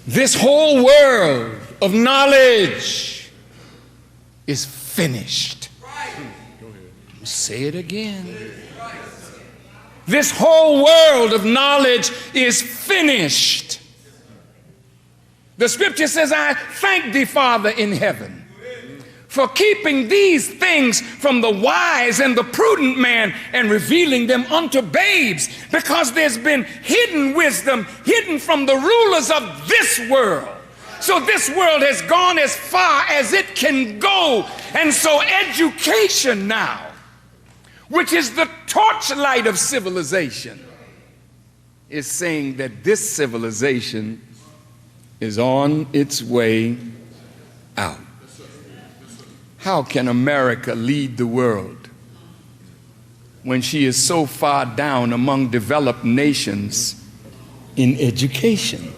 This whole world of knowledge is finished. Say it again. This whole world of knowledge is finished. The scripture says, I thank thee, Father in heaven, for keeping these things from the wise and the prudent man and revealing them unto babes, because there's been hidden wisdom hidden from the rulers of this world. So this world has gone as far as it can go. And so education now, which is the torchlight of civilization, is saying that this civilization is on its way out. How can America lead the world when she is so far down among developed nations in education?